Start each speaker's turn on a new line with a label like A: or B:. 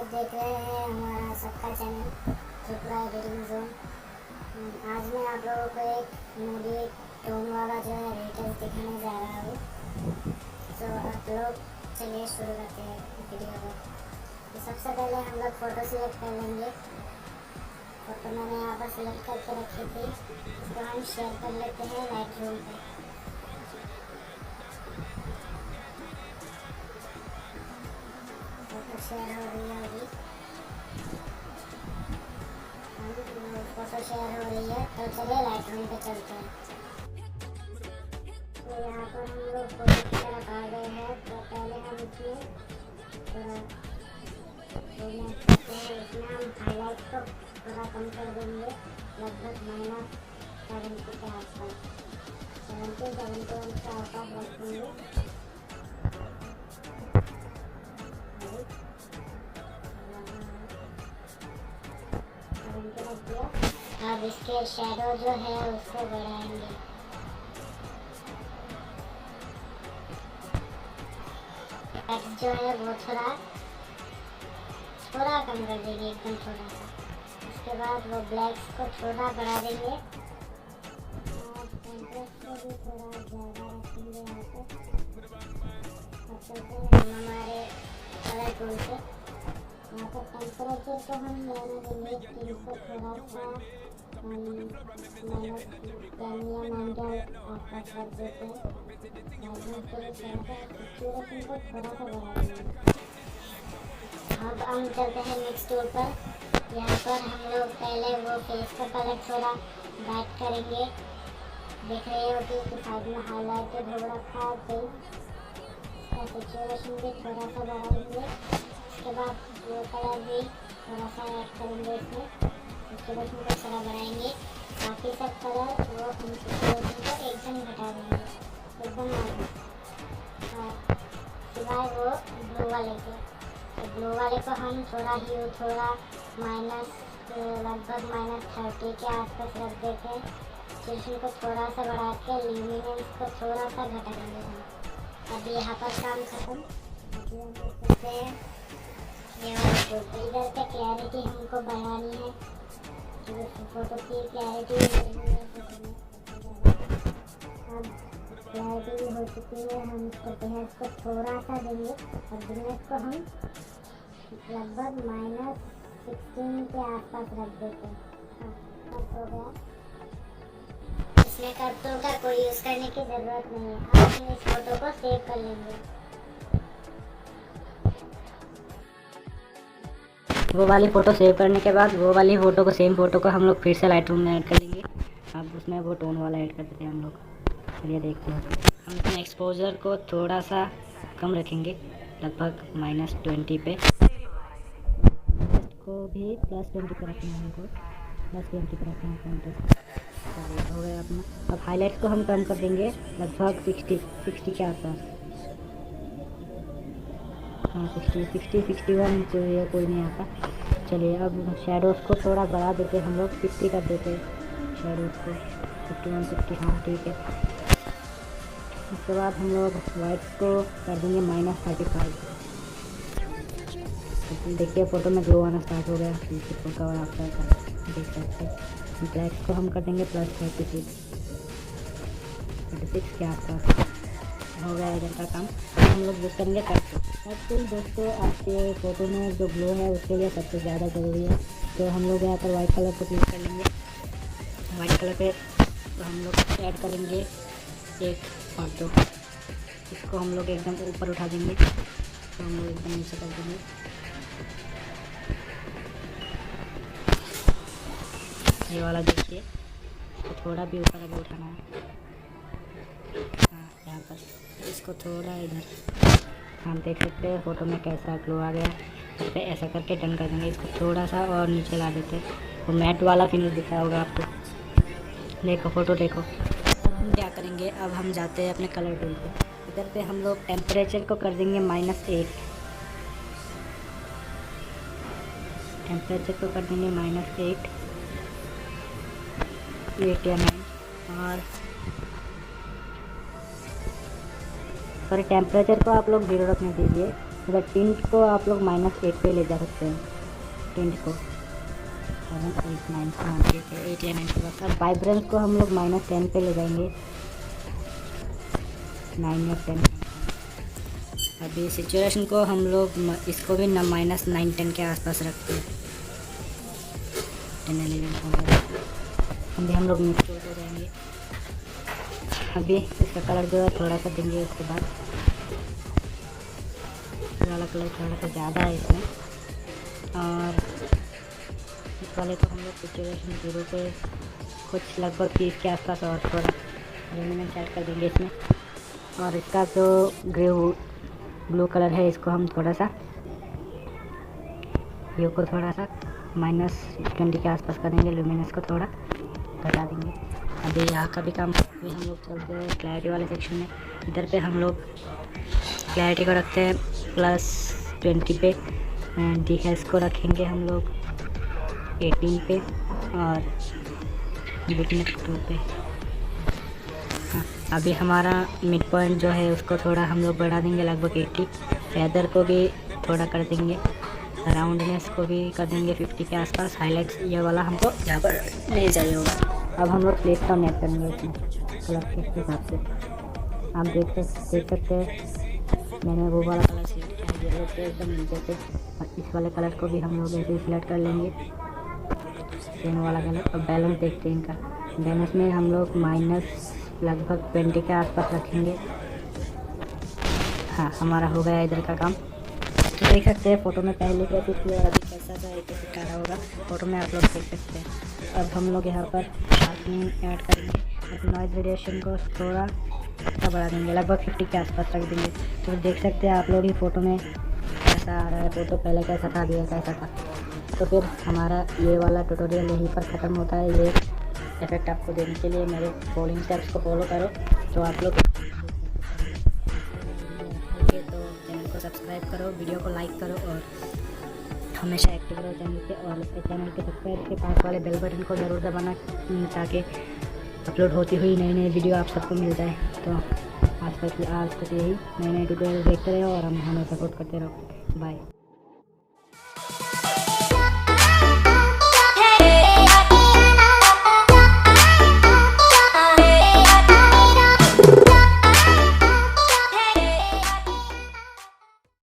A: लोग देख रहे हैं हमारा सबका चैनल तोटुरियल एडिटिंग जोन। आज मैं आप लोगों को एक मूडी टोन वाला जो है रिटर्न दिखाने जा रहा हूँ। तो आप लोग चलिए शुरू करते हैं वीडियो को। तो सबसे पहले हम लोग फ़ोटो सिलेक्ट कर लेंगे। फ़ोटो मैंने यहाँ पर सिलेक्ट करके रखी थी, इसको हम शेयर कर लेते हैं लाइटरूम पे। फोटो शेयर हो रही है अभी, फोटो शेयर हो रही है। तो चलिए लाइटरूम पे चलते हैं। तो यहाँ पर हम लोग फोटो की तरफ आ गए हैं। तो पहले हम इसमें थोड़ा इसमें हम हाईलाइट को थोड़ा कम कर देंगे, लगभग -70 के आसपास, 70 के आसपास रखेंगे। अब इसके शैडो जो है उसको बढ़ाएंगे। टेक्स्ट जो है वो थोड़ा कम कर देंगे, एकदम थोड़ा सा। उसके बाद वो ब्लैक्स को थोड़ा बढ़ा देंगे और कॉन्ट्रास्ट को भी थोड़ा ज़्यादा रखेंगे यहाँ पर। अब चलते हैं हम हमारे कलर टूल पे। यहाँ पर टेम्परेचर को हम लेने देंगे 3 को थोड़ा सा -10 या 9 के आसपास रख देते हैं। सिचुएशन को थोड़ा सा बढ़ा देंगे। अब हम चलते हैं नेक्स्ट टूल पर। यहाँ पर हम लोग पहले वो फेस का कलर थोड़ा बैक करेंगे। देख रहे हो कि साइड में हाईलाइटेड हो रखा है फेस, इसका सिचुएशन भी थोड़ा सा बढ़ाएंगे। उसके बाद वो कलर भी थोड़ा सा ऐड करेंगे इसमें, सिचुएशन को थोड़ा बढ़ाएंगे। बाकी सब कलर वो हम सिचुएशन को एकदम घटा देंगे, एकदम सिवाय वो ब्लू वाले के। तो ब्लू वाले को हम थोड़ा लगभग -30 के आसपास रख देते हैं। सिचुएशन को थोड़ा सा बढ़ा के ल्यूमिनेंस को थोड़ा सा घटा देंगे हम। अभी यहाँ पर काम खत्म। अभी हम देख सकते हैं इधर पे क्लैरिटी हमको बढ़ानी है, फोटो की क्लैरिटी अब क्लैरिटी हो चुकी है। हम इसको ब्राइटनेस को थोड़ा सा देंगे और ब्राइटनेस को हम लगभग -16 के आसपास रख देते हैं। हो गया। इसमें कर्सर का कोई यूज़ करने की ज़रूरत नहीं है। अब हम इस फोटो को सेव कर लेंगे।
B: वो वाली फ़ोटो सेव करने के बाद वो वाली फ़ोटो को, सेम फ़ोटो को हम लोग फिर से लाइटरूम में ऐड कर लेंगे। अब उसमें वो टोन वाला ऐड कर देते हैं हम लोग। चलिए देखते हैं। हम इसमें एक्सपोजर को थोड़ा सा कम रखेंगे, लगभग -20 पे। को भी +20 पे रखेंगे, हमको +20 पे रखना है। चलिए हो गया अपना। अब हाईलाइट्स को हम कम कर देंगे, लगभग 60 के आसपास। हाँ 61 जो है कोई नहीं आता। चलिए अब शेडोज़ को थोड़ा बढ़ा देते हैं हम लोग, 50 कर देते हैं शेडोज़ को, 51 60। हाँ ठीक है। उसके बाद हम लोग वाइट्स को कर देंगे -35। देखिए फ़ोटो में ग्लो आना स्टार्ट हो गया, फोटो और आपका देख सकते हैं। ब्लैक्स को हम कर देंगे +36 के आसपास। हो गया इधर का काम। हम लोग यूज़ करेंगे कट टूल। दोस्तों आपके फ़ोटो में जो ग्लो है उसके लिए सबसे ज़्यादा ज़रूरी है। तो हम लोग यहाँ पर वाइट कलर को यूज़ कर लेंगे। वाइट कलर पे तो हम लोग ऐड करेंगे 1 और 2। इसको हम लोग एकदम ऊपर उठा देंगे, तो हम लोग एकदम नीचे कर देंगे। ये वाला देखिए, तो थोड़ा भी ऊपर अभी उठाना है। हाँ यहाँ पर इसको थोड़ा इधर, हम देख सकते हैं फ़ोटो में कैसा ग्लो आ गया। इस पर ऐसा करके डन कर देंगे। इसको थोड़ा सा और नीचे ला देते हैं, वो मैट वाला फिनिश दिखा होगा आपको। देखो फ़ोटो देखो। अब हम क्या करेंगे, अब हम जाते हैं अपने कलर टूल पे। इधर पे हम लोग टेम्परेचर को कर देंगे -8। टेम्परेचर को कर देंगे -8 या 9। और सॉरी टेम्परेचर को आप लोग 0 रखने दीजिए। अगर टिंट को आप लोग -8 पे ले जा सकते हैं, टिंट को 7, 8, 9 8 या 9 के बाद। अब वाइब्रेंस को हम लोग -10 पे ले जाएंगे, 9 या 10। अभी सिचुएशन को हम लोग इसको भी -9, 10 के आसपास रखते हैं, 10, 11 अभी हम लोग मिक्स हो जाएंगे। अभी इसका कलर जो है थोड़ा सा देंगे, उसके बाद वाला कलर थोड़ा सा ज़्यादा है इसमें, और इस वाले को हम लोग सिचुएशन 0 पे कुछ लगभग 30 के आसपास और थोड़ा रेमिनेंट ऐड कर देंगे इसमें। और इसका जो ग्रे ब्लू कलर है, इसको हम थोड़ा सा व्यू को थोड़ा सा -20 के आसपास कर देंगे, लुमिनेंस को थोड़ा घटा देंगे। अभी यहाँ का भी काम अभी हम लोग चलते हैं क्लैरिटी वाले सेक्शन में। इधर पे हम लोग क्लैरिटी को रखते हैं +20 पे, डीएस को रखेंगे हम लोग 18 पे, और बिटनेस 2 पे। हाँ, अभी हमारा मिड पॉइंट जो है उसको थोड़ा हम लोग बढ़ा देंगे, लगभग 80। फेदर को भी थोड़ा कर देंगे, राउंडनेस को भी कर देंगे 50 के आसपास। हाईलाइट्स ये वाला हमको यहाँ पर नहीं चाहिए होगा। अब हम लोग प्लेस का नेट करेंगे इसमें कलर के हिसाब से। आप देख सकते हैं मैंने वो वाला कलर सिलेक्ट किया, येलो पे एकदम नीचे से। और इस वाले कलर को भी हम लोग ऐसे ही सिलेक्ट कर लेंगे, सेम वाला कलर। और बैलेंस देखते हैं इनका, बैलेंस में हम लोग लगभग 20 के आसपास रखेंगे। हाँ, हमारा हो गया इधर का काम। तो देख सकते हैं फ़ोटो में पहले कैसे थी और अभी कैसा था, कैसे करा होगा फ़ोटो में आप लोग देख सकते हैं। अब हम लोग यहाँ पर शार्पनिंग ऐड करेंगे, और नॉइज़ रेडिएशन को थोड़ा सा बढ़ा देंगे, लगभग 50 के आसपास रख देंगे। तो देख सकते हैं आप लोग ही फ़ोटो में कैसा आ रहा है, फ़ोटो पहले कैसा था, अभी कैसा था। तो फिर हमारा ये वाला ट्यूटोरियल यहीं पर ख़त्म होता है। ये इफेक्ट आपको देने के लिए मेरे फॉलोइंग स्टेप्स को फॉलो करो, तो आप लोग तो चैनल को सब्सक्राइब करो, वीडियो को लाइक करो, और हमेशा एक्टिव रहो चैनल पे। और चैनल के सब्सक्राइब के पास वाले बेल बटन को ज़रूर दबाना, ताकि अपलोड होती हुई नई नई वीडियो आप सबको मिल जाए। तो आज तक यही नए ट्यूटोरियल देखते रहो और हमें सपोर्ट करते रहो। बाय।